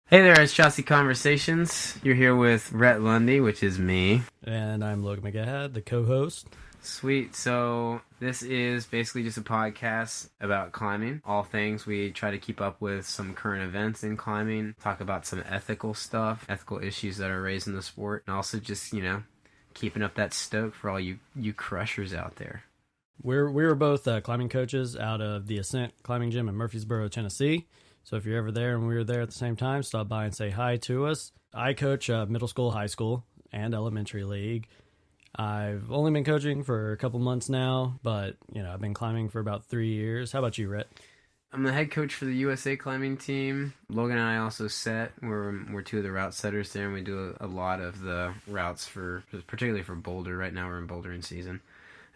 Hey there, it's Chossy Conversations. You're here with Rhett Lundy, which is me. And I'm Logan McGahad, the co-host. Sweet. So this is basically just a podcast about climbing. All things. We try to keep up with some current events in climbing, talk about some ethical stuff, ethical issues that are raised in the sport, and also just, keeping up that stoke for all you crushers out there. We were both climbing coaches out of the Ascent Climbing Gym in Murfreesboro, Tennessee. So if you're ever there and we were there at the same time, stop by and say hi to us. I coach middle school, high school, and elementary league. I've only been coaching for a couple months now, but I've been climbing for about 3 years. How about you, Rhett? I'm the head coach for the USA climbing team. Logan and I also set. We're two of the route setters there, and we do a lot of the routes particularly for boulder. Right now we're in bouldering season.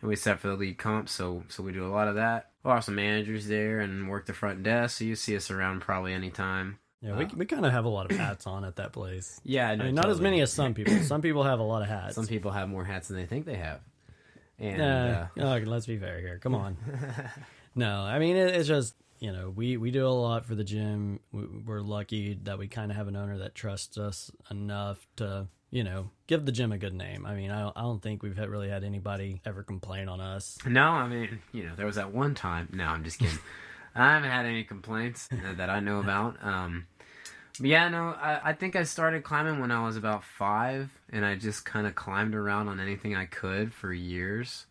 And we set for the league comp, so we do a lot of that. We're also managers there and work the front desk, so you see us around probably anytime. Yeah, we kind of have a lot of hats on at that place. Yeah, I mean, not totally. as many as some people. Some people have a lot of hats. Some people have more hats than they think they have. And let's be fair here. Come on. No, I mean, it's just, we do a lot for the gym. We're lucky that we kind of have an owner that trusts us enough to, give the gym a good name. I mean, I don't think we've really had anybody ever complain on us. No, I mean, there was that one time. No, I'm just kidding. I haven't had any complaints that I know about. But yeah, no, I think I started climbing when I was about 5, and I just kind of climbed around on anything I could for years.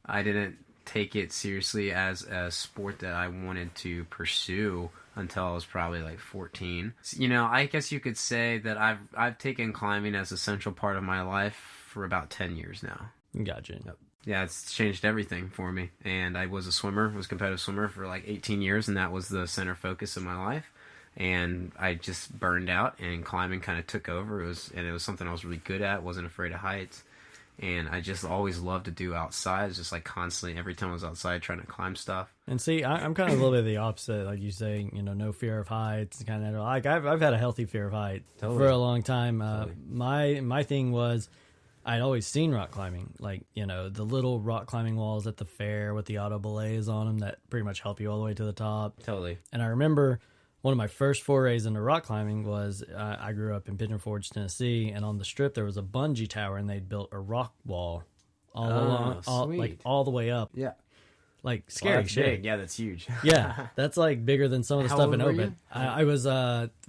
I didn't take it seriously as a sport that I wanted to pursue until I was probably like 14. I guess you could say that I've taken climbing as a central part of my life for about 10 years now. Gotcha. Yep. Yeah, it's changed everything for me. And I was a competitive swimmer for like 18 years, and that was the center focus of my life. And I just burned out, and climbing kind of took over. It was something I was really good at. Wasn't afraid of heights. And I just always loved to do outside. It's just like constantly, every time I was outside trying to climb stuff. And see, I'm kind of a little bit the opposite. Like you say, no fear of heights. Kind of like I've had a healthy fear of height for a long time. Totally. My thing was, I'd always seen rock climbing, like, the little rock climbing walls at the fair with the auto belays on them that pretty much help you all the way to the top. Totally. And I remember one of my first forays into rock climbing was I grew up in Pigeon Forge, Tennessee, and on the strip there was a bungee tower, and they'd built a rock wall all the way up. Yeah. Like scary shit. Big. Yeah, that's huge. Yeah, that's like bigger than some of the How stuff old in were open. you? I was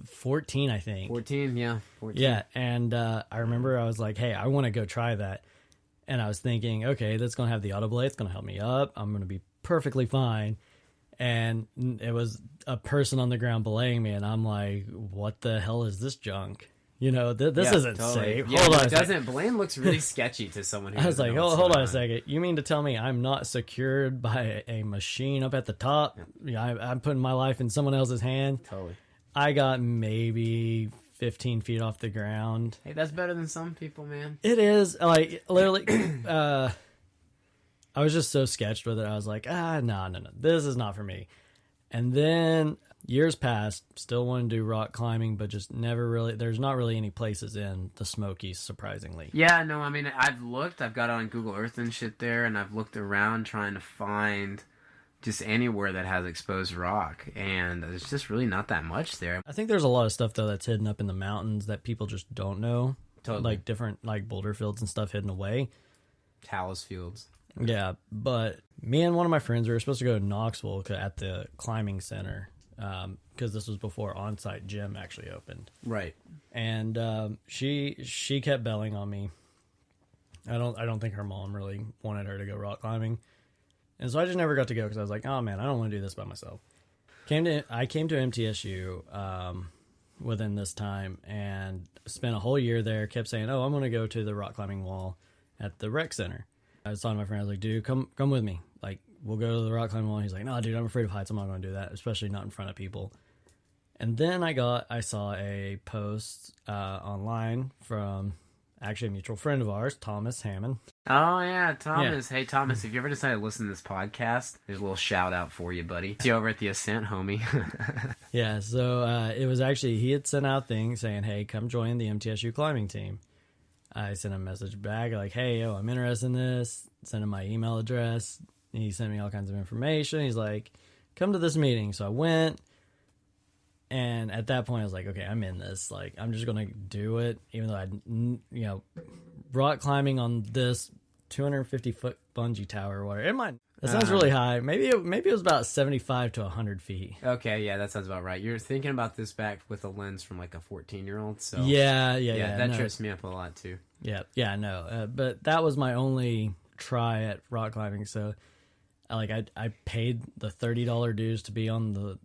14, I think. 14, yeah. 14. Yeah, and I remember I was like, hey, I want to go try that. And I was thinking, okay, that's going to have the auto blade. It's going to help me up. I'm going to be perfectly fine. And it was a person on the ground belaying me, and I'm like, what the hell is this junk? This isn't safe. Yeah, hold on. Belaying looks really sketchy to someone who I was like, hold on a second. second. You mean to tell me I'm not secured by a machine up at the top? Yeah, I'm putting my life in someone else's hand. Totally. I got maybe 15 feet off the ground. Hey, that's better than some people, man. It is. Like, literally, I was just so sketched with it. I was like, no, this is not for me. And then years passed, still wanted to do rock climbing, but just never really, there's not really any places in the Smokies, surprisingly. Yeah, no, I mean, I've got on Google Earth and shit there, and I've looked around trying to find just anywhere that has exposed rock, and there's just really not that much there. I think there's a lot of stuff, though, that's hidden up in the mountains that people just don't know. Totally. Like different, like boulder fields and stuff hidden away. Talus fields. Yeah, but me and one of my friends, we were supposed to go to Knoxville at the climbing center, because this was before on-site gym actually opened. Right. And she kept belling on me. I don't think her mom really wanted her to go rock climbing, and so I just never got to go because I was like, oh man, I don't want to do this by myself. I came to MTSU within this time and spent a whole year there. Kept saying, oh, I'm going to go to the rock climbing wall at the rec center. I was talking to my friend, I was like, dude, come with me. Like, we'll go to the rock climbing wall. He's like, no, dude, I'm afraid of heights. I'm not going to do that, especially not in front of people. And then I saw a post online from actually a mutual friend of ours, Thomas Hammond. Oh, yeah, Thomas. Yeah. Hey, Thomas, if you ever decide to listen to this podcast, there's a little shout out for you, buddy. See you over at the Ascent, homie. Yeah, so it was actually, he had sent out things saying, hey, come join the MTSU climbing team. I sent a message back like, hey, I'm interested in this. Sent him my email address. He sent me all kinds of information. He's like, come to this meeting. So I went, And at that point, I was like, okay, I'm in this. Like, I'm just going to do it, even though rock climbing on this 250-foot bungee tower or whatever. It might. That sounds really high. Maybe it was about 75 to 100 feet. Okay, yeah, that sounds about right. You're thinking about this back with a lens from like a 14-year-old, so Yeah. That trips me up a lot too. Yeah, no. But that was my only try at rock climbing. So, I paid the $30 dues to be on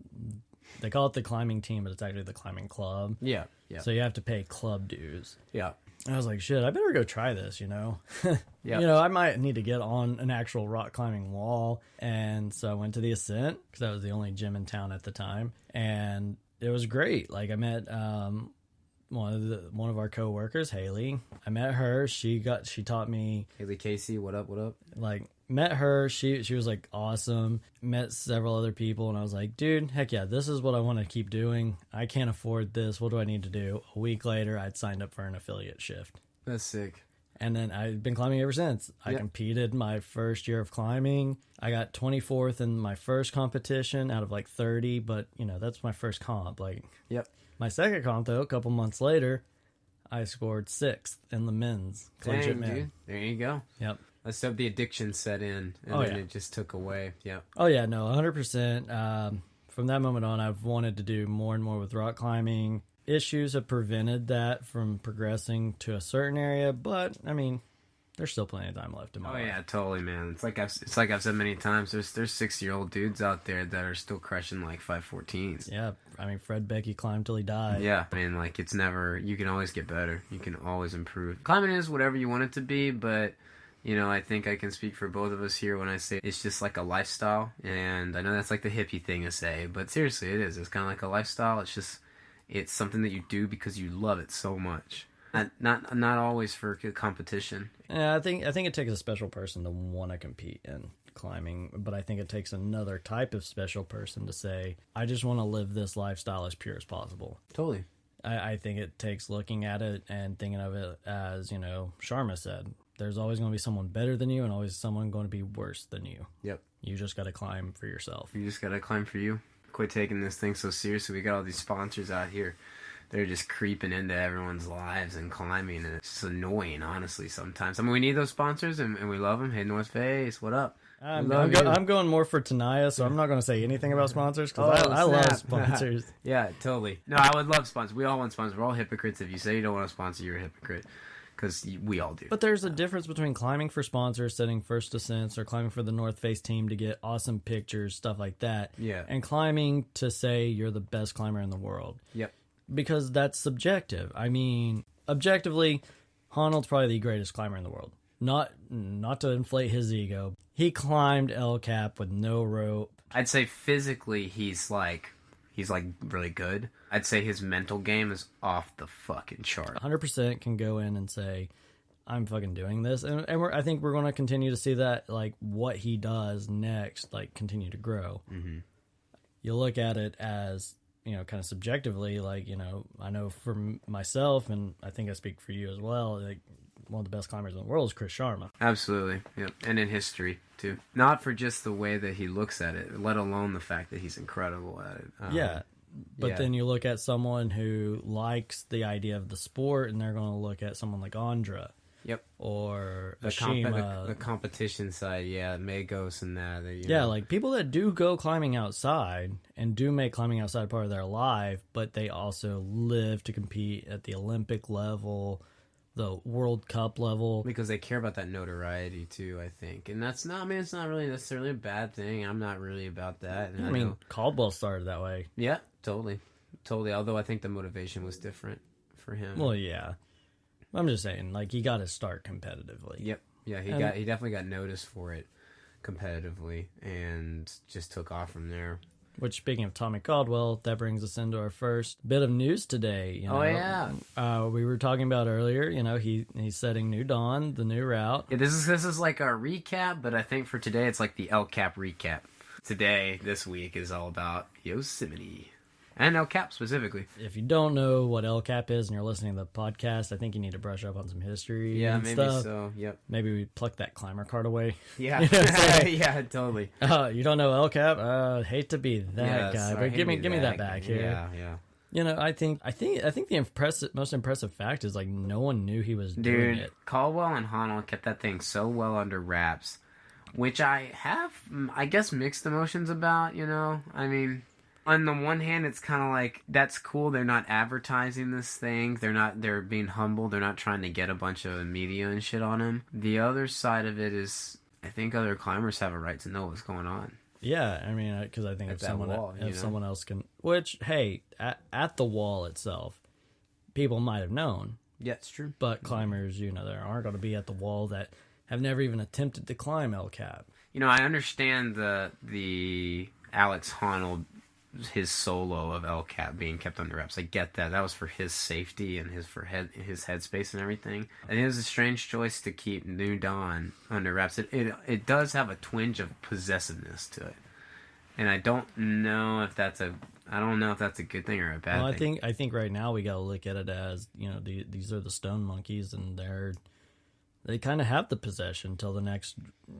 they call it the climbing team, but it's actually the climbing club. Yeah. So you have to pay club dues. Yeah. And I was like, shit, I better go try this, Yeah. I might need to get on an actual rock climbing wall. And so I went to the Ascent because that was the only gym in town at the time. And it was great. Like, I met one of our coworkers, Haley. I met her. She taught me. Haley Casey, what up? Like, met her. She was like awesome. Met several other people, and I was like, dude, heck yeah, this is what I want to keep doing. I can't afford this. What do I need to do? A week later, I'd signed up for an affiliate shift. That's sick. And then I've been climbing ever since. I competed my first year of climbing. I got 24th in my first competition out of like 30, but that's my first comp. Like, my second comp though, a couple months later, I scored 6th in the men's collegiate men. Dude. There you go. Yep. Let's hope the addiction set in, and then it just took away. Yeah. Oh yeah, no, 100%. From that moment on, I've wanted to do more and more with rock climbing. Issues have prevented that from progressing to a certain area, but I mean, there's still plenty of time left in my life. Oh yeah, totally, man. It's like I've said many times. There's 60-year-old dudes out there that are still crushing like 514s. Yeah, I mean, Fred Becky climbed till he died. Yeah, I mean, like it's never. You can always get better. You can always improve. Climbing is whatever you want it to be, but I think I can speak for both of us here when I say it's just like a lifestyle. And I know that's like the hippie thing to say, but seriously, it is. It's kind of like a lifestyle. It's something that you do because you love it so much. Not always for competition. Yeah, I think it takes a special person to want to compete in climbing, but I think it takes another type of special person to say, I just want to live this lifestyle as pure as possible. Totally. I think it takes looking at it and thinking of it as, Sharma said, there's always going to be someone better than you and always someone going to be worse than you. Yep. You just got to climb for yourself. You just got to climb for you. Quit taking this thing so seriously. We got all these sponsors out here. They're just creeping into everyone's lives and climbing, and it's just annoying, honestly, sometimes. I mean, we need those sponsors, and we love them. Hey, North Face, what up? I'm going more for Tenaya, so I'm not going to say anything about sponsors, because I love sponsors. Yeah, totally. No, I would love sponsors. We all want sponsors. We're all hypocrites. If you say you don't want a sponsor, you're a hypocrite, because we all do. But there's a difference between climbing for sponsors, setting first ascents, or climbing for the North Face team to get awesome pictures, stuff like that. Yeah. And climbing to say you're the best climber in the world. Yep. Because that's subjective. I mean, objectively, Honnold's probably the greatest climber in the world. Not to inflate his ego. He climbed El Cap with no rope. I'd say physically he's really good. I'd say his mental game is off the fucking chart. 100% can go in and say, I'm fucking doing this. And I think we're going to continue to see that, like, what he does next, like, continue to grow. Mm-hmm. You look at it as, kind of subjectively, like, I know for myself, and I think I speak for you as well, like, one of the best climbers in the world is Chris Sharma. Absolutely, yeah. And in history, too. Not for just the way that he looks at it, let alone the fact that he's incredible at it. But then you look at someone who likes the idea of the sport, and they're going to look at someone like Andra. Yep. Or the competition side, Magos and that. Like people that do go climbing outside and do make climbing outside part of their life, but they also live to compete at the Olympic level, the World Cup level. Because they care about that notoriety too, I think. And it's not really necessarily a bad thing. I'm not really about that. And I mean, Caldwell started that way. Yeah, totally. Although I think the motivation was different for him. Well, yeah. I'm just saying, like, he got to start competitively. Yep. Yeah, he definitely got noticed for it competitively and just took off from there. Which, speaking of Tommy Caldwell, that brings us into our first bit of news today. Oh, yeah. We were talking about earlier, he's setting New Dawn, the new route. Yeah, this is like a recap, but I think for today it's like the El Cap recap. Today, this week, is all about Yosemite. And El Cap specifically. If you don't know what El Cap is and you're listening to the podcast, I think you need to brush up on some history. Yeah, and maybe stuff. so. Yep. Maybe we pluck that climber card away. Yeah. Yeah, totally. You don't know El Cap? Hate to be that guy, sorry, but give me that back here. Yeah. You know, I think the most impressive fact is like no one knew he was doing it. Caldwell and Honnold kept that thing so well under wraps, which I have, I guess, mixed emotions about. You know, I mean, on the one hand, it's kind of like that's cool. They're not advertising this thing. They're being humble. They're not trying to get a bunch of media and shit on him. The other side of it is, I think other climbers have a right to know what's going on. Yeah, I mean, because I think if someone else can, which hey, at the wall itself, people might have known. Yeah, it's true. But climbers, you know, there aren't going to be at the wall that have never even attempted to climb El Cap. You know, I understand the Alex Honnold, his solo of El Cap being kept under wraps. I get that. That was for his safety and his headspace and everything. And it was a strange choice to keep New Dawn under wraps. It does have a twinge of possessiveness to it, and I don't know if that's a good thing or a bad thing. I think right now we got to look at it as, you know, these are the Stone Monkeys, and they kind of have the possession till the next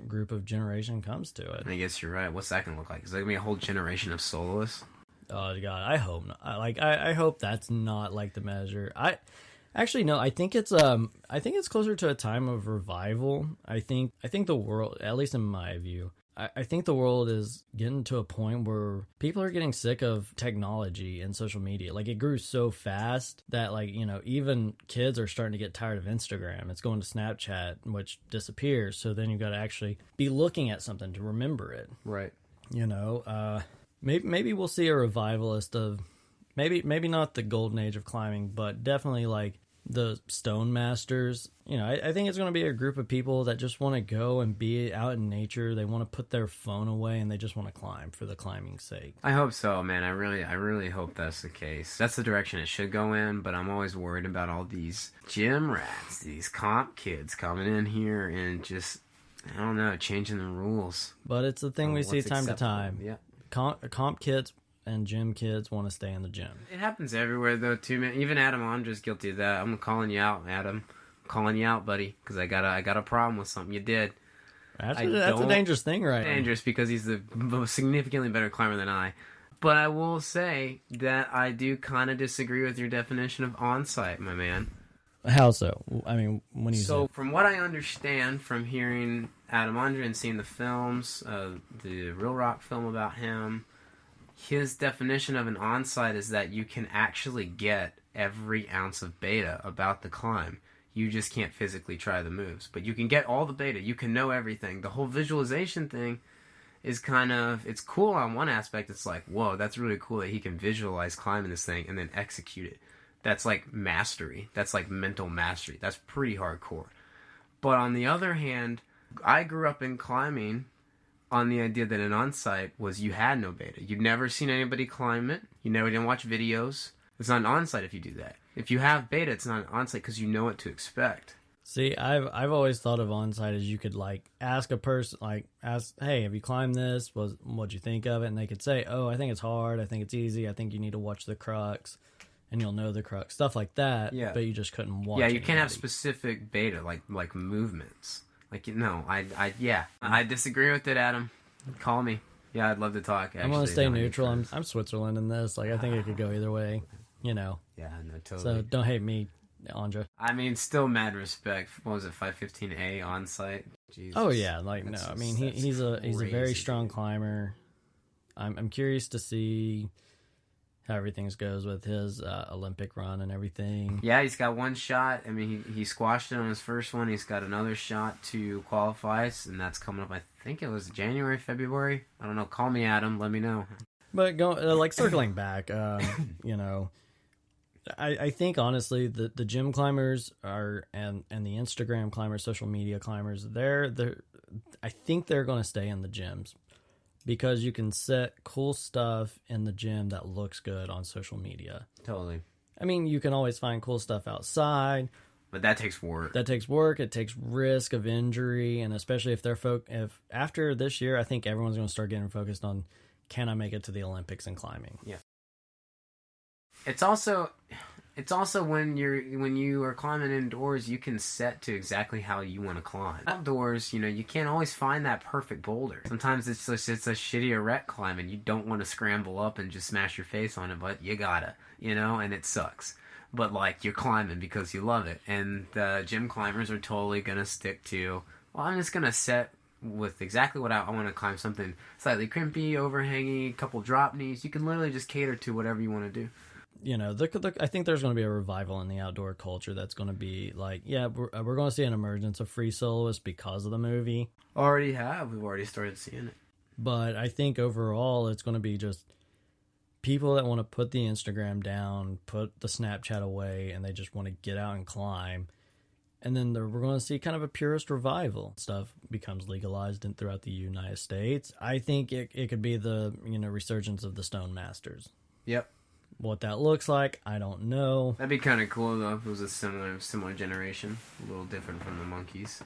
group of generation comes to it. I guess you're right. What's that going to look like? Is there going to be a whole generation of soloists? Oh, God, I hope not. I hope that's not like the measure. Actually, no, I think it's closer to a time of revival. I think the world, at least in my view, I think the world is getting to a point where people are getting sick of technology and social media. Like, it grew so fast that, like, you know, even kids are starting to get tired of Instagram. It's going to Snapchat, which disappears. So then you've got to actually be looking at something to remember it. Right. You know, maybe we'll see a revivalist of maybe not the golden age of climbing, but definitely like the Stone Masters. You know, I think it's going to be a group of people that just want to go and be out in nature. They want to put their phone away and they just want to climb for the climbing's sake. I hope so, man. I really hope that's the case. That's the direction it should go in, but I'm always worried about all these gym rats, these comp kids coming in here and just, I don't know, changing the rules. But it's the thing we see time to time. Yeah. Comp kids and gym kids want to stay in the gym. It happens everywhere, though, too, man. Even Adam Ondra's guilty of that. I'm calling you out, Adam. I'm calling you out, buddy, because I got a problem with something you did. That's a dangerous thing, right? Dangerous because he's the most significantly better climber than I. But I will say that I do kind of disagree with your definition of on-site, my man. How so? I mean, when you So, from what I understand from hearing Adam Ondra and seeing the films, the Real Rock film about him, his definition of an on-site is that you can actually get every ounce of beta about the climb. You just can't physically try the moves. But you can get all the beta. You can know everything. The whole visualization thing is kind of, it's cool on one aspect. It's like, whoa, that's really cool that he can visualize climbing this thing and then execute it. That's like mastery. That's like mental mastery. That's pretty hardcore. But on the other hand, I grew up in climbing on the idea that an on-site was you had no beta. You'd never seen anybody climb it. You never didn't watch videos. It's not an on-site if you do that. If you have beta, it's not an on-site because you know what to expect. See, I've always thought of on-site as you could like ask a person, like ask, hey, have you climbed this? What'd you think of it? And they could say, oh, I think it's hard. I think it's easy. I think you need to watch the crux, and you'll know the crux, stuff like that. Yeah. But you just couldn't watch. Yeah, you can't have specific beta like movements. Like, no, I disagree with it, Adam. Call me. Yeah, I'd love to talk. Actually, I'm gonna stay neutral. I'm Switzerland in this. Like, I think it could go either way. You know. Yeah, no, totally. So don't hate me, Andra. I mean, still mad respect. What was it, 515A on site? Jesus. Oh yeah, like no. I mean, he's a very strong climber. I'm curious to see how everything goes with his Olympic run and everything. Yeah, he's got one shot. I mean, he squashed it on his first one. He's got another shot to qualify, and that's coming up. I think it was January, February. I don't know. Call me, Adam. Let me know. But circling back, you know, I think honestly the gym climbers are and the Instagram climbers, social media climbers, I think they're going to stay in the gyms. Because you can set cool stuff in the gym that looks good on social media. Totally. I mean, you can always find cool stuff outside. But that takes work. It takes risk of injury. And especially if if after this year, I think everyone's going to start getting focused on, can I make it to the Olympics in climbing? Yeah. It's also when you are climbing indoors, you can set to exactly how you want to climb. Outdoors, you can't always find that perfect boulder. Sometimes it's a shitty erect climb, and you don't want to scramble up and just smash your face on it, but you gotta, and it sucks. But like you're climbing because you love it, and the gym climbers are totally gonna stick to. Well, I'm just gonna set with exactly what I want to climb. Something slightly crimpy, overhanging, couple drop knees. You can literally just cater to whatever you want to do. I think there's going to be a revival in the outdoor culture that's going to be like, yeah, we're going to see an emergence of free soloists because of the movie. We've already started seeing it. But I think overall it's going to be just people that want to put the Instagram down, put the Snapchat away, and they just want to get out and climb. And then we're going to see kind of a purist revival. Stuff becomes legalized throughout the United States. I think it could be the resurgence of the Stone Masters. Yep. What that looks like, I don't know. That'd be kind of cool though if it was a similar generation, a little different from the monkeys.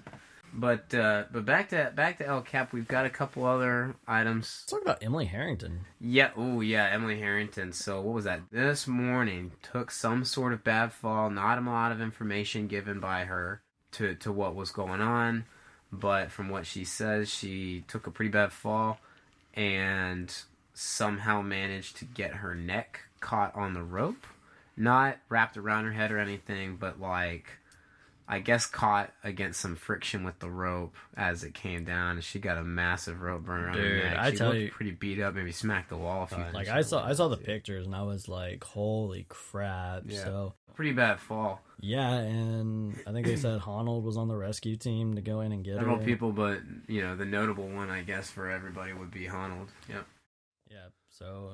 But back to El Cap, we've got a couple other items. Let's talk about Emily Harrington. Yeah, Emily Harrington. So what was that? This morning took some sort of bad fall. Not a lot of information given by her to what was going on, but from what she says, she took a pretty bad fall and somehow managed to get her neck caught on the rope, not wrapped around her head or anything, but like I guess caught against some friction with the rope as it came down, and she got a massive rope burn around her neck. She looked pretty beat up, maybe smacked the wall a few times. Like I saw the pictures and I was like, holy crap. Yeah. So pretty bad fall. Yeah, and I think they said Honnold was on the rescue team to go in and get Several her. people, but the notable one I guess for everybody would be Honnold. Yep. Yeah, so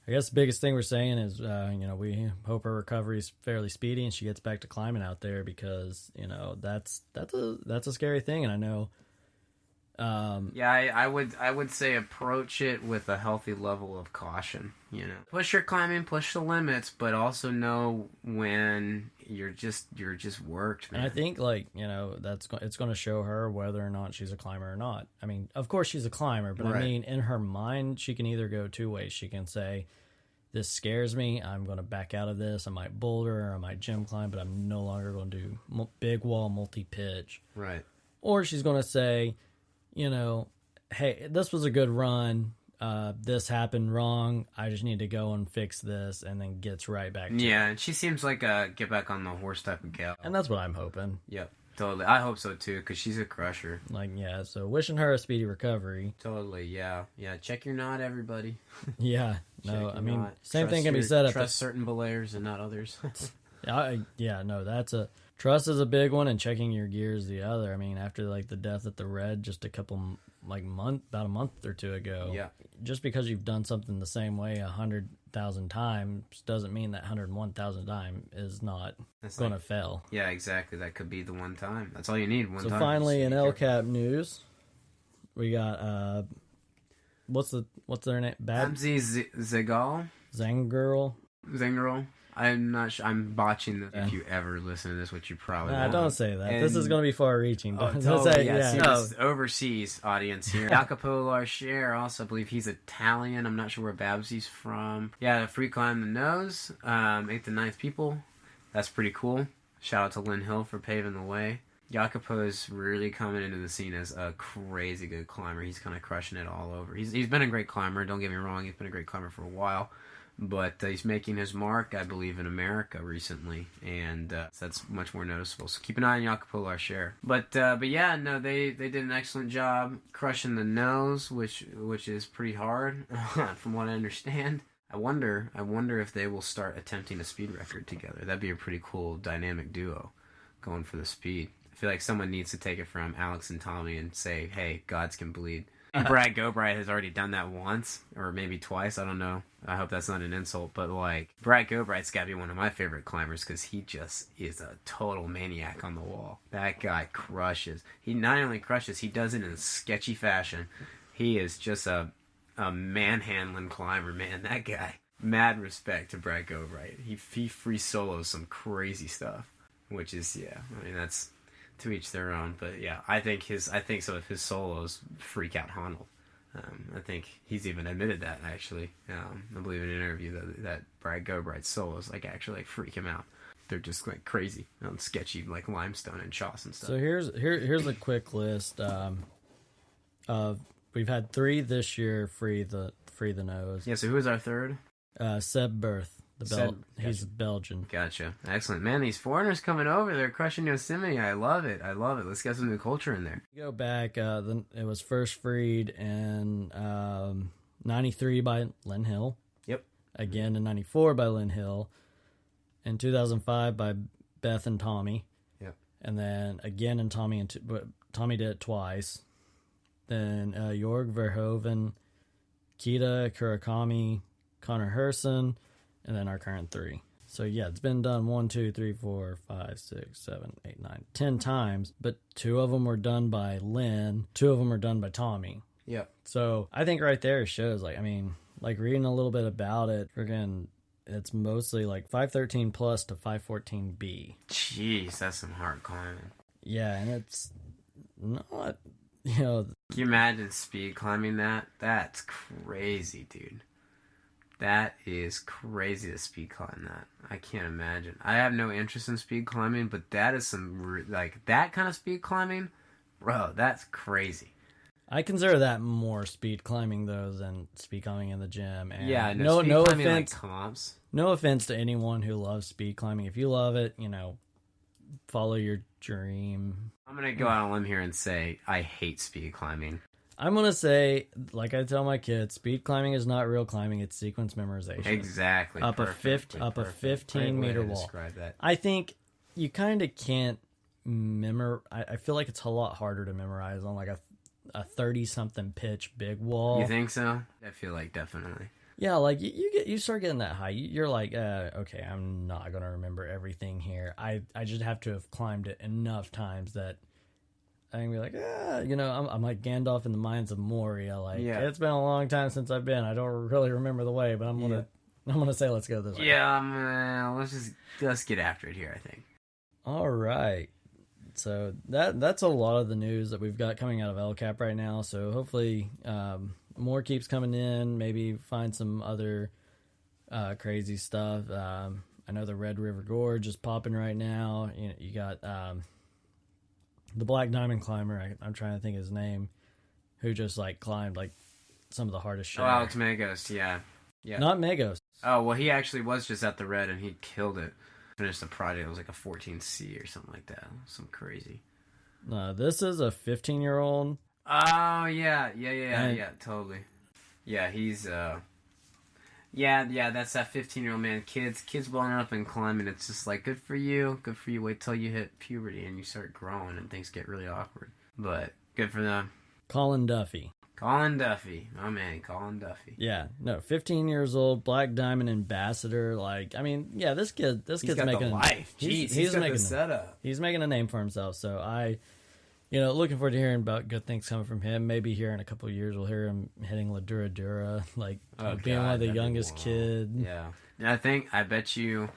I guess the biggest thing we're saying is, we hope her recovery is fairly speedy and she gets back to climbing out there because, that's a scary thing. And I know. I would say approach it with a healthy level of caution. Push your climbing, push the limits, but also know when you're just worked, man. And I think it's going to show her whether or not she's a climber or not. I mean, of course she's a climber, but right. I mean, in her mind, she can either go two ways. She can say, this scares me, I'm going to back out of this. I might boulder or I might gym climb, but I'm no longer going to do big wall multi-pitch. Right. Or she's going to say, hey, this was a good run. This happened wrong. I just need to go and fix this, and then gets right back to it. And she seems like a get back on the horse type of gal. And that's what I'm hoping. Yep, totally. I hope so too, because she's a crusher. So wishing her a speedy recovery. Totally, yeah. Check your knot, everybody. Yeah, no, I mean, same thing can be said at trust certain belayers and not others. Trust is a big one, and checking your gear is the other. I mean, after the death at the Red just about a month or two ago. Yeah. Just because you've done something the same way 100,000 times doesn't mean that 101,000 time is not going to fail. Yeah, exactly. That could be the one time. That's all you need. One time. So finally, in El Cap news, we got what's their name? Babsy Zegal. Zangerl. I'm not sure. I'm botching this. Yeah. If you ever listen to this, which you probably won't. Don't say that. This is going to be far-reaching. Overseas audience here. Jacopo Larcher, also I believe he's Italian. I'm not sure where Babsy's from. Yeah, free climb the nose. 8th and 9th people. That's pretty cool. Shout out to Lynn Hill for paving the way. Jacopo is really coming into the scene as a crazy good climber. He's kind of crushing it all over. He's been a great climber. Don't get me wrong. He's been a great climber for a while. But he's making his mark, I believe, in America recently, and so that's much more noticeable. So keep an eye on Jacopo Larcher. But yeah, no, they did an excellent job crushing the nose, which is pretty hard, from what I understand. I wonder if they will start attempting a speed record together. That'd be a pretty cool dynamic duo, going for the speed. I feel like someone needs to take it from Alex and Tommy and say, hey, gods can bleed. Brad Gobright has already done that once, or maybe twice, I don't know. I hope that's not an insult, but Brad Gobright's got to be one of my favorite climbers because he just is a total maniac on the wall. That guy crushes. He not only crushes, he does it in a sketchy fashion. He is just a manhandling climber, man. That guy. Mad respect to Brad Gobright. He free solos some crazy stuff, which is, that's to each their own, but yeah, I think so if his solos freak out Honnold. I think he's even admitted that, actually. I believe in an interview that Brad Gobright's solos like actually like freak him out. They're just like crazy on sketchy like limestone and choss and stuff. So here's a quick list of we've had 3 this year free the nose. Yeah. So who is our third? Seb Berth. Gotcha. He's Belgian. Gotcha. Excellent. Man, these foreigners coming over, they're crushing Yosemite. I love it. Let's get some new culture in there. Go back, it was first freed in 93 by Lynn Hill. Yep. Again in 94 by Lynn Hill. In 2005 by Beth and Tommy. Yep. And then again in Tommy, but Tommy did it twice. Then Jorg Verhoeven, Kita Kurakami, Connor Herson, and then our current 3. So yeah, it's been done 1, 2, 3, 4, 5, 6, 7, 8, 9, 10 times, but 2 of them were done by Lynn, 2 of them were done by Tommy. Yep. So I think right there shows, like, I mean, like reading a little bit about it, friggin', it's mostly like 513 plus to 514B. Jeez, that's some hard climbing. Yeah, and it's not, you know. Can you imagine speed climbing that? That's crazy, dude. That is crazy to speed climb that. I can't imagine. I have no interest in speed climbing, but that is some, like, that kind of speed climbing, bro, that's crazy. I consider that more speed climbing, though, than speed climbing in the gym. And yeah, no climbing, offense. Like comps. No offense to anyone who loves speed climbing. If you love it, you know, follow your dream. I'm going to go out on a limb here and say I hate speed climbing. I'm going to say, like I tell my kids, speed climbing is not real climbing, it's sequence memorization. Exactly. Up a 15-meter wall. Describe that. I think you kind of can't I feel like it's a lot harder to memorize on like a 30-something pitch big wall. You think so? I feel like definitely. Yeah, like you start getting that high. You're like, okay, I'm not going to remember everything here. I just have to have climbed it enough times that I can be like, you know, I'm like Gandalf in the Mines of Moria. Like, It's been a long time since I've been. I don't really remember the way, but I'm gonna say let's go this way. Yeah, let's get after it here, I think. All right. So that's a lot of the news that we've got coming out of LCAP right now. So hopefully more keeps coming in. Maybe find some other crazy stuff. I know the Red River Gorge is popping right now. You got the Black Diamond climber, I'm trying to think of his name, who just like climbed like some of the hardest shit. Oh, Alex Magos, yeah. Not Magos. Oh, well, he actually was just at the Red and he killed it. Finished the project, it was like a 14C or something like that. Some crazy. No, this is a 15-year-old. Oh, yeah, totally. Yeah, he's, Yeah, that's that 15-year-old man. Kids blowing up and climbing. It's just like, good for you. Wait till you hit puberty and you start growing and things get really awkward. But good for them. Colin Duffy. My man, Colin Duffy. Yeah, no, 15 years old, Black Diamond ambassador. Like, I mean, yeah, this kid's got making the life. Jeez, he's got the setup. He's making a name for himself. So looking forward to hearing about good things coming from him. Maybe here in a couple of years we'll hear him hitting La Dura Dura, like being one of the youngest kids. Yeah. And I bet you,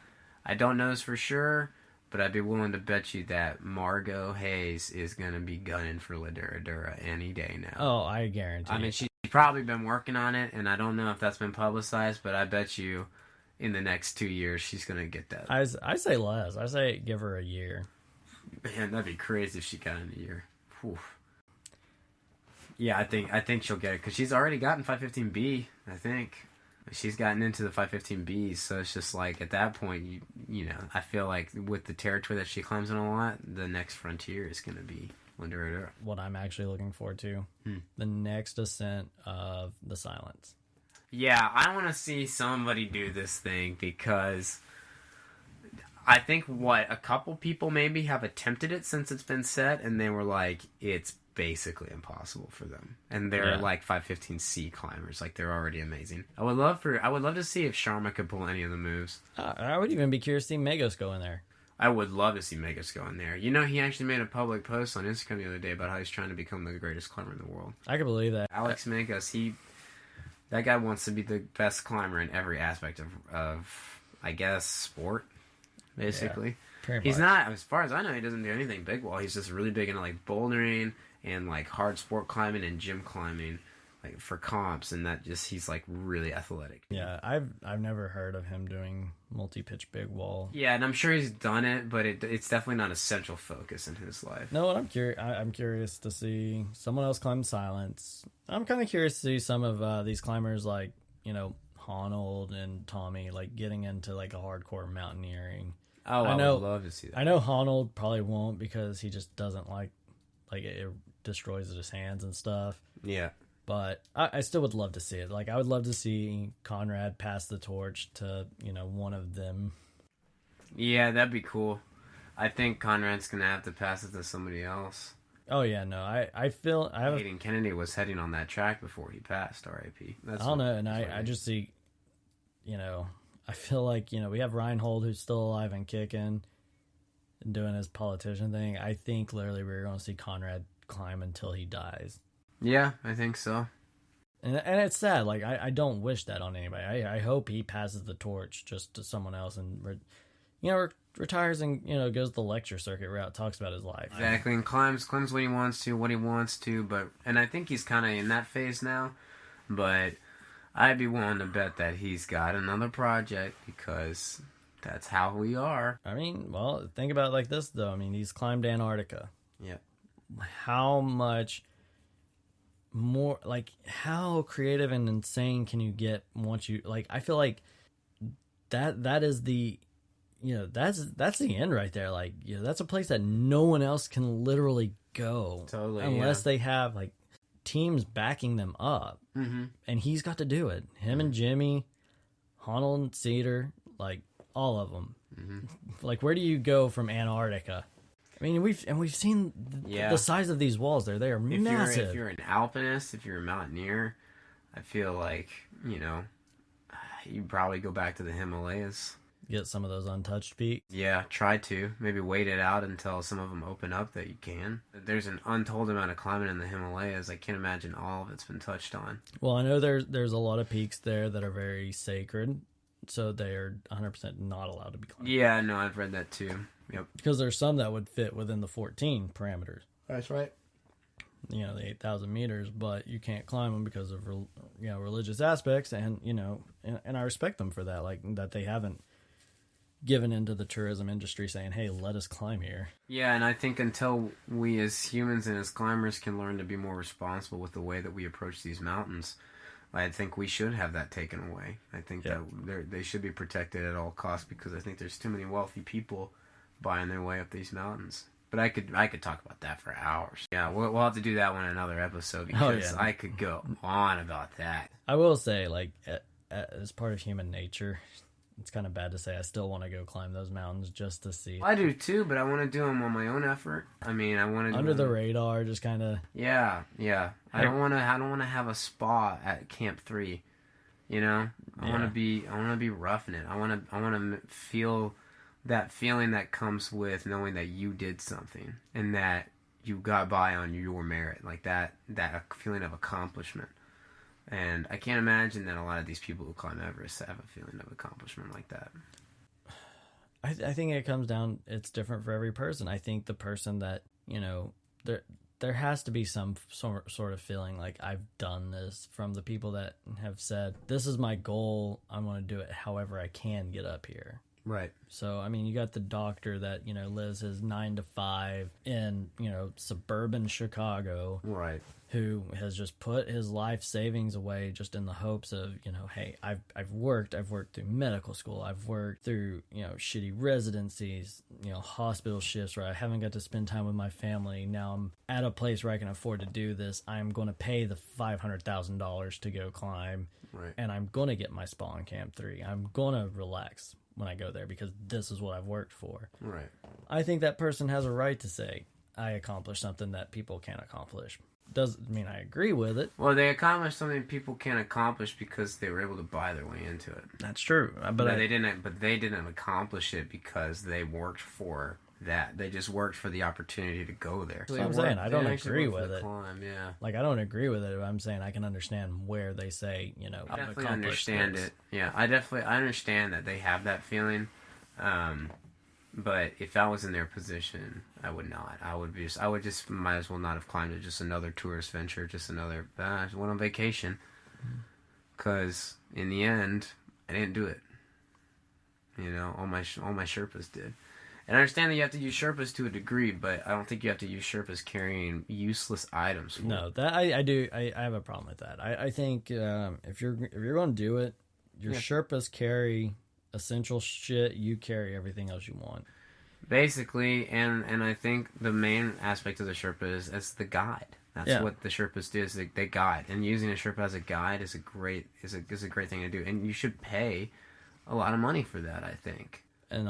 I don't know this for sure, but I'd be willing to bet you that Margot Hayes is going to be gunning for La Dura Dura any day now. Oh, I guarantee. I mean, she's probably been working on it, and I don't know if that's been publicized, but I bet you in the next 2 years she's going to get that. I say less. I say give her a year. Man, that'd be crazy if she got in a year. Whew. Yeah, I think she'll get it because she's already gotten 515B. I think she's gotten into the 515Bs, so it's just like at that point, you know, I feel like with the territory that she climbs in a lot, the next frontier is going to be La Dura Dura. What I'm actually looking forward to, the next ascent of the Silence. Yeah, I want to see somebody do this thing because I think a couple people maybe have attempted it since it's been set, and they were like, it's basically impossible for them. And they're like 515C climbers, like they're already amazing. I would love to see if Sharma could pull any of the moves. I would even be curious to see Magos go in there. I would love to see Magos go in there. You know, he actually made a public post on Instagram the other day about how he's trying to become the greatest climber in the world. I can believe that. Alex Magos, that guy wants to be the best climber in every aspect of I guess, sport. Basically, he's not, as far as I know, he doesn't do anything big wall. He's just really big into like bouldering and like hard sport climbing and gym climbing. like for comps, and that just he's like really athletic. Yeah, I've never heard of him doing multi-pitch big wall. Yeah, and I'm sure he's done it, but it's definitely not a central focus in his life. No, and I'm curious to see someone else climb silence. I'm kind of curious to see some of these climbers like, you know, Honnold and Tommy, like getting into like a hardcore mountaineering. Oh, I would love to see that. I know Honnold probably won't because he just doesn't like it destroys his hands and stuff. Yeah. But I still would love to see it. Like, I would love to see Conrad pass the torch to, you know, one of them. Yeah, that'd be cool. I think Conrad's going to have to pass it to somebody else. Oh, yeah, no. I feel... Hayden Kennedy was heading on that track before he passed, R.I.P. I don't know, and I just see, you know... I feel like, you know, we have Reinhold, who's still alive and kicking and doing his politician thing. I think, literally, we're going to see Conrad climb until he dies. Yeah, I think so. And it's sad. Like, I don't wish that on anybody. I hope he passes the torch just to someone else and, you know, retires and, you know, goes the lecture circuit route, talks about his life. Exactly, and climbs what he wants to, but, and I think he's kind of in that phase now, but I'd be willing to bet that he's got another project because that's how we are. I mean, well, think about it like this, though. I mean, he's climbed Antarctica. Yeah. How much more, like, how creative and insane can you get once you, like, I feel like that is the, you know, that's the end right there. Like, you know, that's a place that no one else can literally go. Totally, unless they have, like, teams backing them up. Mm-hmm. And he's got to do it. Him and Jimmy, Honnold and Cedar, like, all of them. Mm-hmm. Like, where do you go from Antarctica? I mean, we've seen the size of these walls. They are massive. If you're an alpinist, if you're a mountaineer, I feel like, you know, you probably go back to the Himalayas. Get some of those untouched peaks. Yeah, try to. Maybe wait it out until some of them open up that you can. There's an untold amount of climbing in the Himalayas. I can't imagine all of it's been touched on. Well, I know there's a lot of peaks there that are very sacred, so they are 100% not allowed to be climbed. Yeah, no, I've read that too. Yep. Because there's some that would fit within the 14 parameters. That's right. You know, the 8,000 meters, but you can't climb them because of, you know, religious aspects, and, you know, and I respect them for that, like, that they haven't given into the tourism industry saying, hey, let us climb here. Yeah, and I think until we as humans and as climbers can learn to be more responsible with the way that we approach these mountains, I think we should have that taken away. I think that they should be protected at all costs because I think there's too many wealthy people buying their way up these mountains. But I could talk about that for hours. Yeah, we'll have to do that one in another episode because I could go on about that. I will say, like, as part of human nature, it's kind of bad to say I still want to go climb those mountains just to see. I do too, but I want to do them on my own effort. I mean, I want to under the radar, just kind of. Yeah. I don't want to have a spa at Camp 3. You know, I want to be roughing it. I want to feel that feeling that comes with knowing that you did something and that you got by on your merit, like that feeling of accomplishment. And I can't imagine that a lot of these people who climb Everest have a feeling of accomplishment like that. I think it comes down, it's different for every person. I think the person that, you know, there has to be some sort of feeling like I've done this, from the people that have said, this is my goal, I'm going to do it however I can get up here. Right. So, I mean, you got the doctor that, you know, lives his 9 to 5 in, you know, suburban Chicago. Right. Who has just put his life savings away just in the hopes of, you know, hey, I've worked through medical school. I've worked through, you know, shitty residencies, you know, hospital shifts where I haven't got to spend time with my family. Now I'm at a place where I can afford to do this. I'm going to pay the $500,000 to go climb. Right. And I'm going to get my spa on Camp 3. I'm going to relax when I go there because this is what I've worked for. Right. I think that person has a right to say, I accomplished something that people can't accomplish. Doesn't mean I agree with it. Well, they accomplished something people can't accomplish because they were able to buy their way into it. That's true, but they didn't accomplish it because they worked for that. They just worked for the opportunity to go there. So I'm saying I don't agree with it. Climb, yeah. Like, I don't agree with it. But I'm saying I can understand where they say, you know, I definitely understand it. Yeah, I understand that they have that feeling. But if I was in their position, I would not. I would just might as well not have climbed it. Just another tourist venture, just another. I just went on vacation. Because in the end, I didn't do it. You know, all my Sherpas did. And I understand that you have to use Sherpas to a degree, but I don't think you have to use Sherpas carrying useless items. No, that I do. I have a problem with that. I think if you're going to do it, your Sherpas carry essential shit. You carry everything else you want. Basically, and I think the main aspect of the Sherpa is as the guide. That's what the Sherpas do. Is they guide, and using a Sherpa as a guide is a great thing to do. And you should pay a lot of money for that, I think. And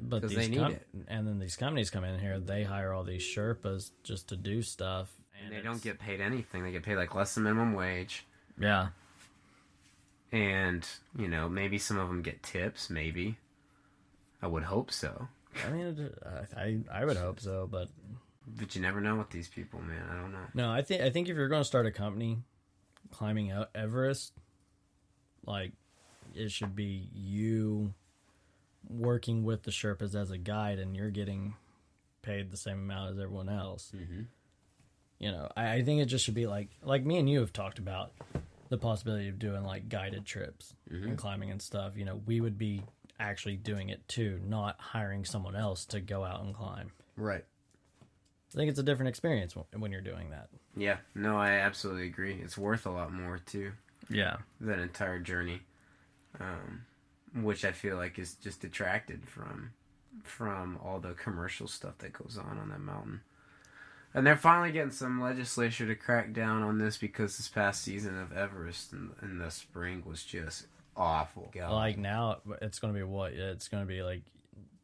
because they need it. And then these companies come in here, they hire all these Sherpas just to do stuff, and they don't get paid anything. They get paid like less than minimum wage. Yeah. And you know, maybe some of them get tips. Maybe. I would hope so. I mean, I would hope so, but you never know with these people, man. I don't know. No, I think if you're going to start a company climbing out Everest, like it should be you working with the Sherpas as a guide, and you're getting paid the same amount as everyone else. Mm-hmm. You know, I think it just should be like me and you have talked about the possibility of doing like guided trips and climbing and stuff. You know, we would be actually doing it too, not hiring someone else to go out and climb. Right. I think it's a different experience when you're doing that. Yeah, no, I absolutely agree. It's worth a lot more too. Yeah. That entire journey, which I feel like is just detracted from all the commercial stuff that goes on that mountain. And they're finally getting some legislature to crack down on this because this past season of Everest in the spring was just awful. God. Like now, it's going to be what? It's going to be like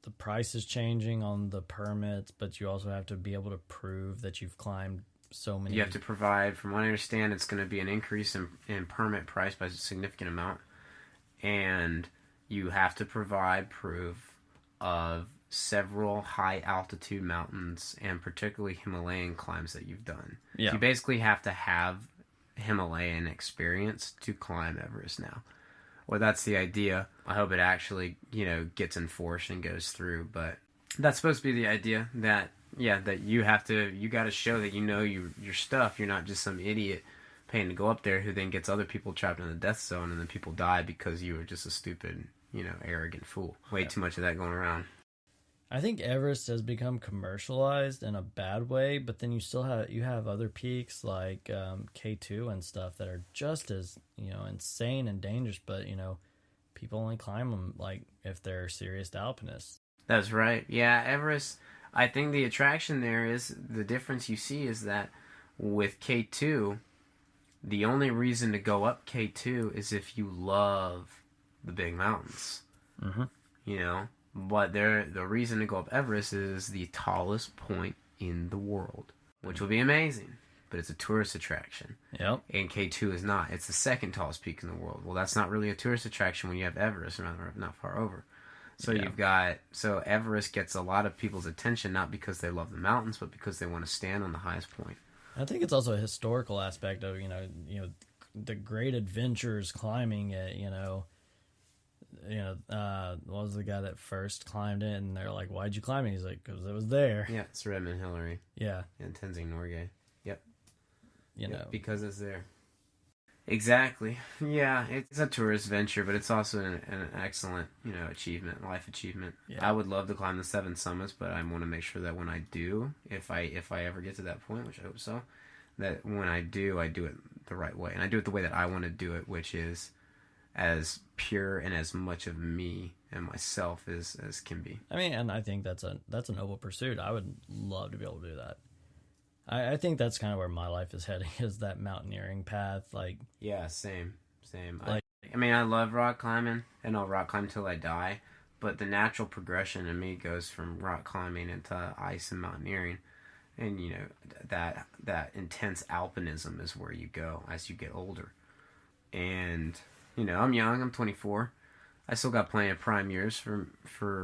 the price is changing on the permits, but you also have to be able to prove that you've climbed so many. You have to provide, from what I understand, it's going to be an increase in permit price by a significant amount. And you have to provide proof of several high altitude mountains and particularly Himalayan climbs that you've done. Yeah. So you basically have to have Himalayan experience to climb Everest now. Well, that's the idea. I hope it actually, gets enforced and goes through. But that's supposed to be the idea that you got to show that you know your stuff. You're not just some idiot paying to go up there who then gets other people trapped in the death zone and then people die because you were just a stupid, arrogant fool. Way too much of that going around. I think Everest has become commercialized in a bad way, but then you have other peaks like K2 and stuff that are just as insane and dangerous, but people only climb them like if they're serious alpinists. That's right. Yeah, Everest. I think the attraction there is the difference you see is that with K2, the only reason to go up K2 is if you love the big mountains. Mm-hmm. But the reason to go up Everest is the tallest point in the world, which will be amazing, but it's a tourist attraction. Yep. And K2 is not. It's the second tallest peak in the world. Well, that's not really a tourist attraction when you have Everest not far over. So so Everest gets a lot of people's attention, not because they love the mountains, but because they want to stand on the highest point. I think it's also a historical aspect of, the great adventures climbing it, what was the guy that first climbed it? And they're like, "Why'd you climb it?" He's like, "Because it was there." Yeah, it's Redmond Hillary. Yeah, and Tenzing Norgay. Yep. Because it's there. Exactly. Yeah, it's a tourist venture, but it's also an excellent, achievement, life achievement. Yeah. I would love to climb the 7 summits, but I want to make sure that when I do, if I ever get to that point, which I hope so, that when I do it the right way, and I do it the way that I want to do it, which is as pure and as much of me and myself as can be. I mean, and I think that's a noble pursuit. I would love to be able to do that. I think that's kind of where my life is heading, is that mountaineering path. Like, yeah, same. Like, I love rock climbing, and I'll rock climb till I die. But the natural progression in me goes from rock climbing into ice and mountaineering, and that intense alpinism is where you go as you get older. And I'm young. I'm 24. I still got plenty of prime years for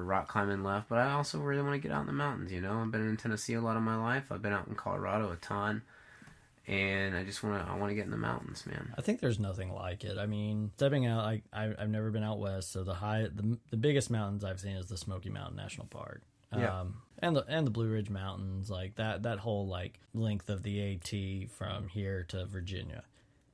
rock climbing left, but I also really want to get out in the mountains, I've been in Tennessee a lot of my life. I've been out in Colorado a ton, and I want to get in the mountains, man. I think there's nothing like it. I mean, stepping out, I've never been out west, so the biggest mountains I've seen is the Smoky Mountain National Park. Yeah. And the Blue Ridge Mountains, like that whole like length of the AT from here to Virginia.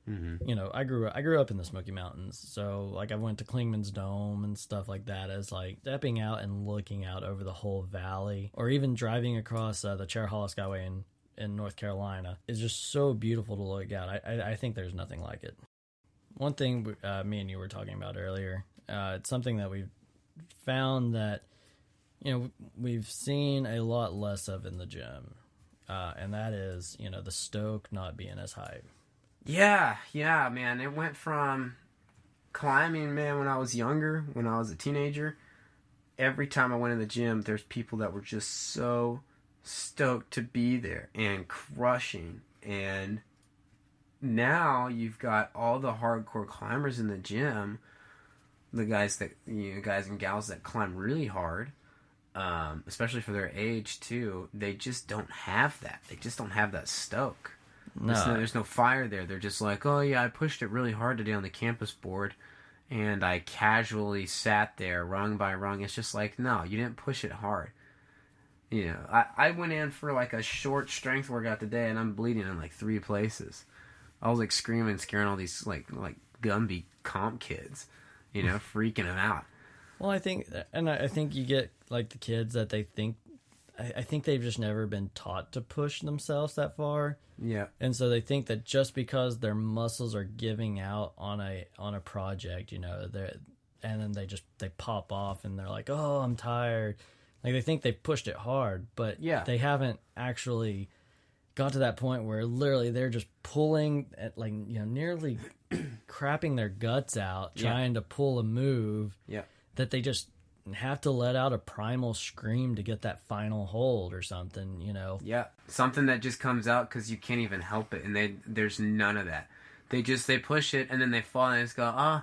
Mm-hmm. You know, I grew up in the Smoky Mountains, so like I went to Clingman's Dome and stuff like that. As like stepping out and looking out over the whole valley, or even driving across the Cherahalla Skyway in North Carolina is just so beautiful to look at. I think there's nothing like it. One thing me and you were talking about earlier, it's something that we've found that, you know, we've seen a lot less of in the gym, and that is, you know, the stoke not being as high. Yeah, man. It went from climbing, man, when I was younger, when I was a teenager. Every time I went in the gym, there's people that were just so stoked to be there and crushing. And now you've got all the hardcore climbers in the gym, the guys that, you know, guys and gals that climb really hard, especially for their age too. They just don't have that. They just don't have that stoke. No. There's no fire there. They're just like, oh yeah, I pushed it really hard today on the campus board, and I casually sat there rung by rung. It's just like, no, you didn't push it hard. You know, I went in for like a short strength workout today, and I'm bleeding in like 3 places. I was like screaming, scaring all these like Gumby comp kids, you know, freaking them out. Well, I think you get like the kids that they think, I think they've just never been taught to push themselves that far. Yeah. And so they think that just because their muscles are giving out on a project, you know, and then they pop off and they're like, oh, I'm tired. Like they think they've pushed it hard, but they haven't actually got to that point where literally they're just pulling at, like, you know, nearly crapping their guts out trying to pull a move that they just have to let out a primal scream to get that final hold or something, you know. Yeah, something that just comes out because you can't even help it, and there's none of that. They push it and then they fall and just go, oh,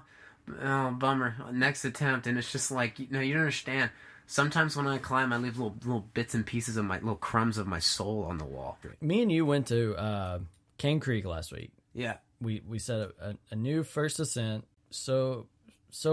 bummer, next attempt. And it's just like, you know, you don't understand. Sometimes when I climb, I leave little bits and pieces of my little crumbs of my soul on the wall. Me and you went to Cane Creek last week. Yeah, we set a new first ascent, so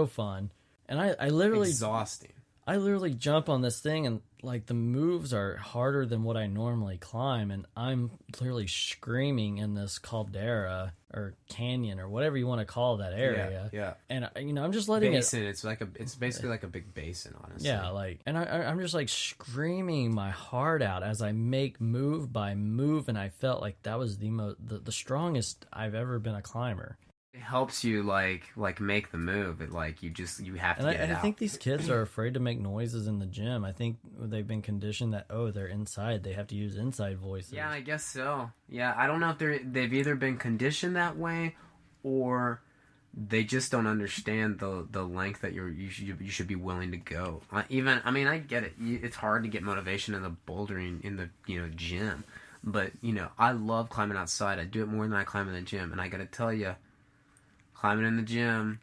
fun. And I literally exhausting. I literally jump on this thing and like the moves are harder than what I normally climb, and I'm literally screaming in this caldera or canyon or whatever you want to call that area. Yeah. And you know, I'm just letting basin. It's basically like a big basin, honestly. Yeah, like, and I'm just like screaming my heart out as I make move by move, and I felt like that was the strongest I've ever been a climber. It helps you like make the move. It like you have to get it out. I think these kids are afraid to make noises in the gym. I think they've been conditioned that they're inside, they have to use inside voices. Yeah, I guess so. Yeah, I don't know if they've either been conditioned that way or they just don't understand the length that you should be willing to go. I get it. It's hard to get motivation in the bouldering in the, you know, gym, but you know, I love climbing outside. I do it more than I climb in the gym, and I got to tell you, climbing in the gym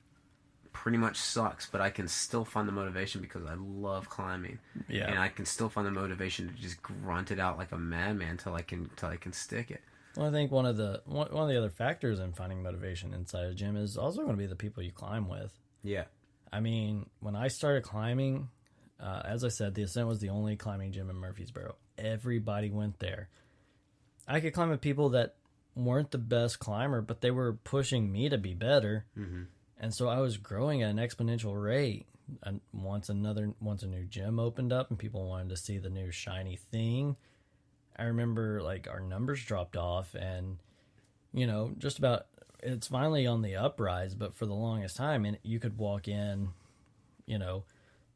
pretty much sucks, but I can still find the motivation because I love climbing. Yeah. And I can still find the motivation to just grunt it out like a madman until I can stick it. Well, I think one of the other factors in finding motivation inside a gym is also going to be the people you climb with. Yeah. I mean, when I started climbing, as I said, the Ascent was the only climbing gym in Murfreesboro. Everybody went there. I could climb with people that weren't the best climber, but they were pushing me to be better. Mm-hmm. And so I was growing at an exponential rate. And once a new gym opened up and people wanted to see the new shiny thing, I remember like our numbers dropped off, and you know, just about it's finally on the uprise, but for the longest time, and you could walk in, you know,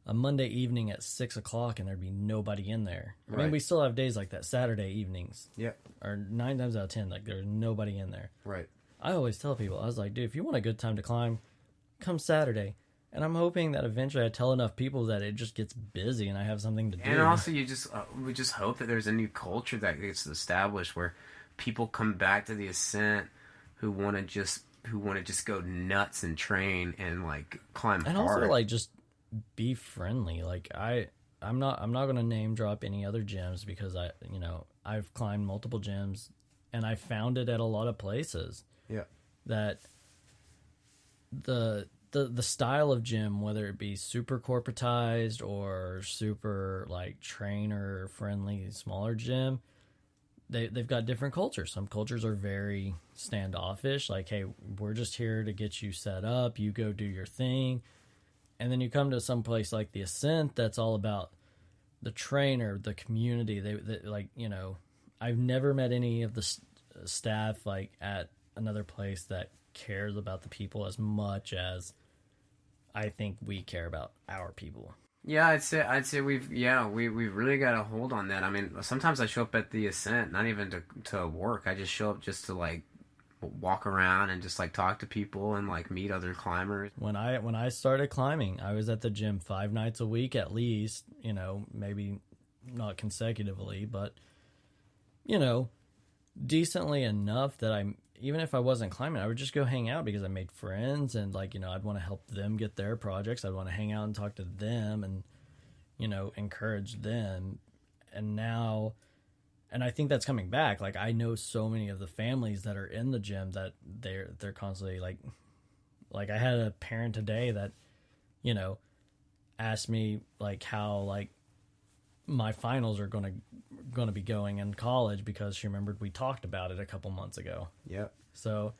a Monday evening at 6:00 and there'd be nobody in there. I mean, we still have days like that, Saturday evenings. Yep. Or 9 times out of 10, like there's nobody in there. Right. I always tell people, I was like, dude, if you want a good time to climb, come Saturday. And I'm hoping that eventually I tell enough people that it just gets busy and I have something to do. And also, we just hope that there's a new culture that gets established where people come back to the Ascent who want to just go nuts and train and like climb and hard. Also like just be friendly. Like I'm not going to name drop any other gyms because I've climbed multiple gyms and I found it at a lot of places. Yeah. That the style of gym, whether it be super corporatized or super like trainer friendly, smaller gym, they've got different cultures. Some cultures are very standoffish, like, hey, we're just here to get you set up, you go do your thing. And then you come to some place like the Ascent that's all about the trainer, the community. They like, you know, I've never met any of the staff like at another place that cares about the people as much as I think we care about our people. Yeah, I'd say we've really got a hold on that. I mean, sometimes I show up at the Ascent, not even to work. I just show up just to like walk around and just like talk to people and like meet other climbers. When I started climbing, I was at the gym 5 nights a week at least, you know, maybe not consecutively, but you know, decently enough that even if I wasn't climbing, I would just go hang out because I made friends and like, you know, I'd want to help them get their projects. I'd want to hang out and talk to them and, you know, encourage them. And now, and I think that's coming back. Like, I know so many of the families that are in the gym that they're constantly like I had a parent today that, you know, asked me like how like my finals are going to be going in college because she remembered we talked about it a couple months ago. Yep. So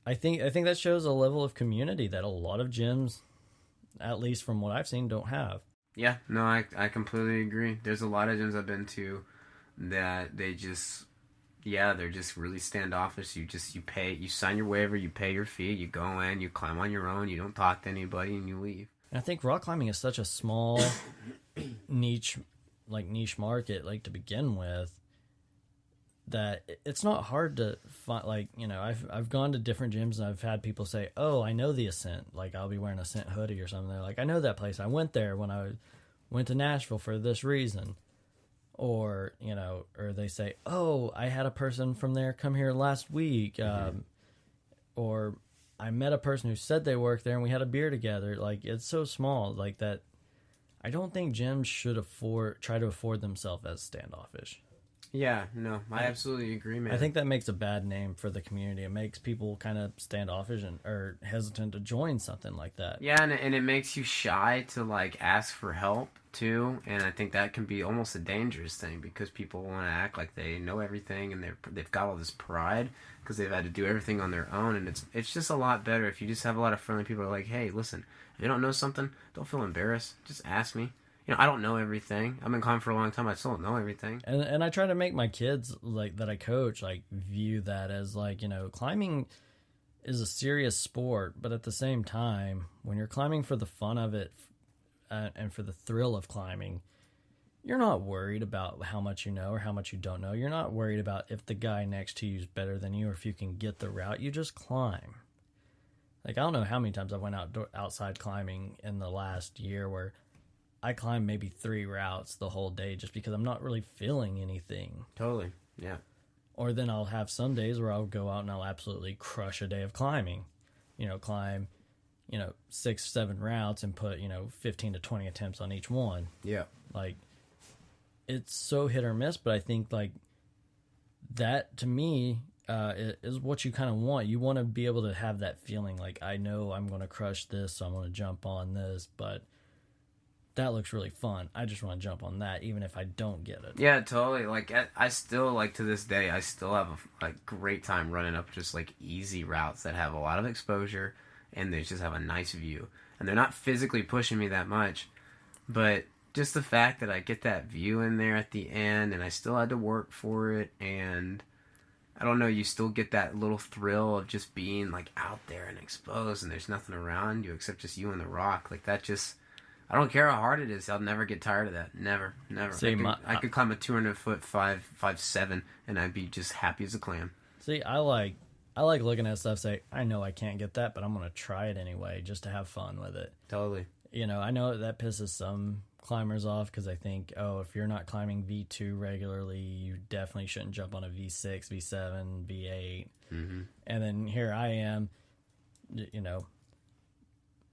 I think that shows a level of community that a lot of gyms, at least from what I've seen, don't have. Yeah, no, I completely agree. There's a lot of gyms I've been to that they're just really standoffish. You sign your waiver, you pay your fee, you go in, you climb on your own, you don't talk to anybody, and you leave. And I think rock climbing is such a small niche market, like to begin with, that it's not hard to find. Like, you know, I've gone to different gyms and I've had people say, "Oh, I know the Ascent." Like, I'll be wearing a Ascent hoodie or something. They're like, "I know that place. I went there when I went to Nashville for this reason." Or, you know, or they say, "Oh, I had a person from there come here last week," or I met a person who said they worked there and we had a beer together. Like, it's so small like that. I don't think gyms should try to afford themselves as standoffish. Yeah, no, I absolutely agree, man. I think that makes a bad name for the community. It makes people kind of standoffish or hesitant to join something like that. Yeah, and it makes you shy to like ask for help too, and I think that can be almost a dangerous thing because people want to act like they know everything and they've got all this pride because they've had to do everything on their own, and it's just a lot better if you just have a lot of friendly people who are like, hey, listen, if you don't know something, don't feel embarrassed, just ask me. You know, I don't know everything. I've been climbing for a long time. I still don't know everything. And I try to make my kids like that I coach like view that as like, you know, climbing is a serious sport, but at the same time, when you're climbing for the fun of it and for the thrill of climbing, you're not worried about how much you know or how much you don't know. You're not worried about if the guy next to you is better than you or if you can get the route. You just climb. Like, I don't know how many times I went outside climbing in the last year where I climb maybe 3 routes the whole day just because I'm not really feeling anything. Totally, yeah. Or then I'll have some days where I'll go out and I'll absolutely crush a day of climbing. You know, climb, you know, 6, 7 routes and put, you know, 15 to 20 attempts on each one. Yeah. Like, it's so hit or miss, but I think, like, that to me is what you kind of want. You want to be able to have that feeling like, I know I'm going to crush this, so I'm going to jump on this, but that looks really fun. I just want to jump on that, even if I don't get it. Yeah, totally. Like, I still, like, to this day, I still have a great time running up just, like, easy routes that have a lot of exposure, and they just have a nice view. And they're not physically pushing me that much, but just the fact that I get that view in there at the end, and I still had to work for it, and I don't know, you still get that little thrill of just being, like, out there and exposed, and there's nothing around you except just you and the rock. Like, that just... I don't care how hard it is. I'll never get tired of that. Never. See, I could climb a 200-foot 5.7, and I'd be just happy as a clam. See, I like looking at stuff, say, I know I can't get that, but I'm going to try it anyway just to have fun with it. Totally. You know, I know that pisses some climbers off because I think, oh, if you're not climbing V2 regularly, you definitely shouldn't jump on a V6, V7, V8. Mm-hmm. And then here I am, you know,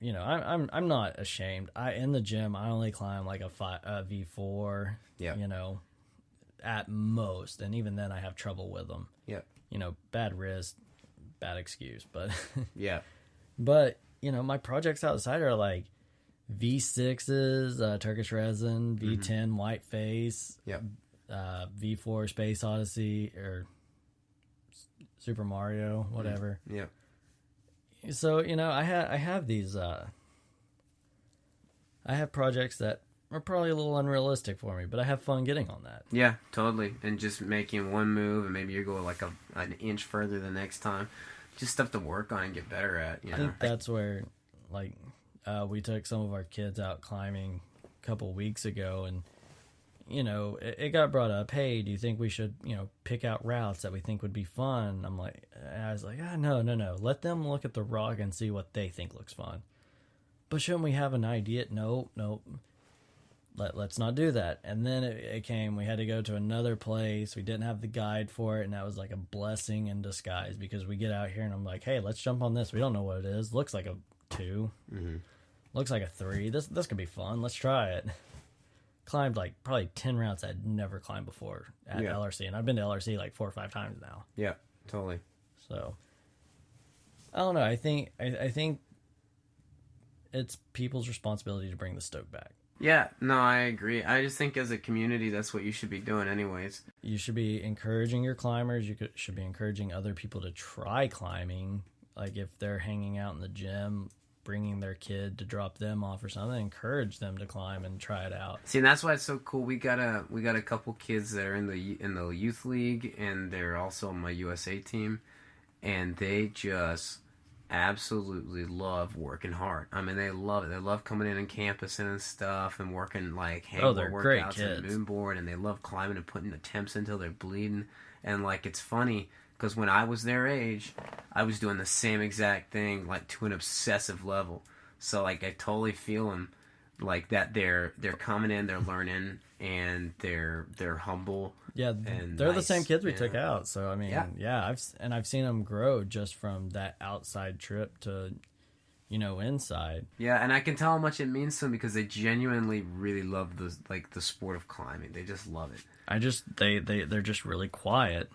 I'm not ashamed. In the gym, I only climb like a V4, yeah. You know, at most. And even then I have trouble with them. Yeah. You know, bad wrist, bad excuse, but yeah. But my projects outside are like V6s, Turkish resin, V10 white face, Yep. V4 Space Odyssey, or Super Mario, whatever. Yep. So, I have these, I have projects that are probably a little unrealistic for me, but I have fun getting on that. Yeah, totally. And just making one move, and maybe you go like an inch further the next time. Just stuff to work on and get better at. I think that's where, like, we took some of our kids out climbing a couple weeks ago, and it got brought up. Hey, do you think we should pick out routes that we think would be fun? I was like, no. Let them look at the rock and see what they think looks fun. But shouldn't we have an idea? Nope. Let's not do that. And then it came, we had to go to another place. We didn't have the guide for it, and that was like a blessing in disguise, because we get out here and I'm like, hey, let's jump on this. We don't know what it is. Looks like a 2. Mm-hmm. Looks like a 3. This could be fun. Let's try it. Climbed like probably 10 routes I'd never climbed before at LRC, and I've been to LRC like 4 or 5 times now. Yeah, totally. So I don't know. I think it's people's responsibility to bring the stoke back. Yeah, no, I agree. I just think as a community, that's what you should be doing anyways. You should be encouraging your climbers. Should be encouraging other people to try climbing. Like if they're hanging out in the gym, bringing their kid to drop them off or something, encourage them to climb and try it out. See, and that's why it's so cool. We got a couple kids that are in the youth league, and they're also on my USA team, and they just absolutely love working hard. I mean, they love it. They love coming in on campus and stuff and working like they're great workouts kids. and moon board, and they love climbing and putting the temps until they're bleeding. And like, it's funny because when I was their age, I was doing the same exact thing, like to an obsessive level. So like, I totally feel them, like that they're coming in, they're learning, and they're humble. Yeah, and they're nice, the same kids we took out. So I mean, yeah. I've seen them grow just from that outside trip to, inside. Yeah, and I can tell how much it means to them because they genuinely really love the sport of climbing. They just love it. They're just really quiet.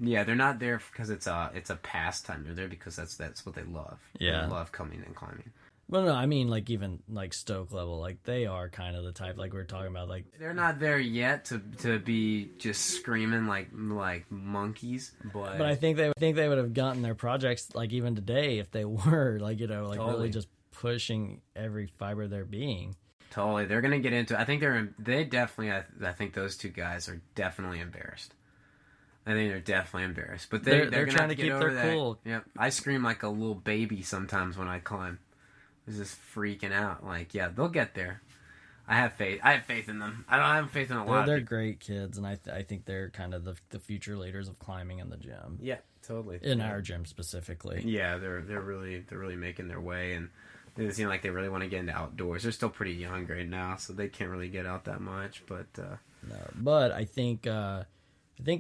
Yeah, they're not there because it's a pastime. They're there because that's what they love. Yeah, they love coming and climbing. Well, no, I mean, like, even, like, stoke level, like, they are kind of the type, like, we were talking about, like... They're not there yet to be just screaming like monkeys, but I think they would have gotten their projects, like, even today, if they were, like, totally. Really just pushing every fiber of their being. Totally. They're going to get into it. I think I think those two guys are definitely embarrassed. I think they're definitely embarrassed. But they're trying to keep their cool. Yep. I scream like a little baby sometimes when I climb. Is just freaking out. Like, yeah, they'll get there. I have faith. I have faith in them. I don't have faith in a lot. They're great kids, and I think they're kind of the future leaders of climbing in the gym. Yeah, totally. In our gym specifically. Yeah, they're really making their way, and they seem like they really want to get into outdoors. They're still pretty young right now, so they can't really get out that much. But no, but I think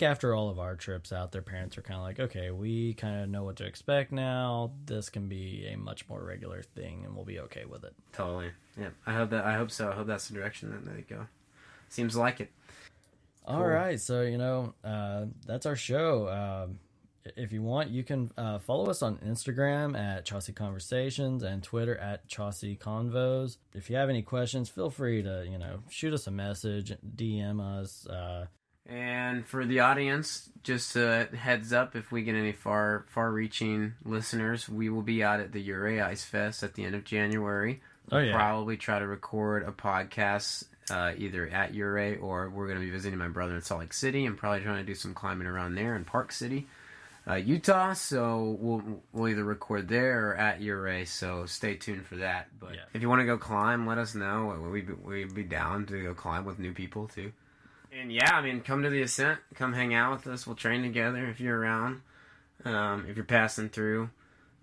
after all of our trips out, their parents are kind of like, okay, we kind of know what to expect now. This can be a much more regular thing, and we'll be okay with it. Totally. Yeah, I hope so. I hope that's the direction that they go. Seems like it. Cool. All right, so that's our show. If you want, you can follow us on Instagram at Chossy Conversations and Twitter at Chossy Convos. If you have any questions, feel free to shoot us a message, DM us. And for the audience, just a heads up, if we get any far-reaching listeners, we will be out at the Ouray Ice Fest at the end of January. Oh, yeah. We'll probably try to record a podcast either at Ouray, or we're going to be visiting my brother in Salt Lake City and probably trying to do some climbing around there in Park City, Utah. So we'll either record there or at Ouray, so stay tuned for that. But if you want to go climb, let us know. We'd be down to go climb with new people, too. And yeah, I mean, come to the ascent. Come hang out with us. We'll train together if you're around. If you're passing through,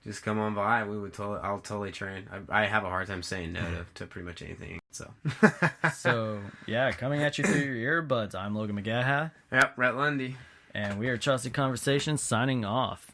just come on by. I'll totally train. I have a hard time saying no to pretty much anything. So. So yeah, coming at you through your earbuds. I'm Logan McGaha. Yep, Rhett Lundy. And we are Chossy Conversation signing off.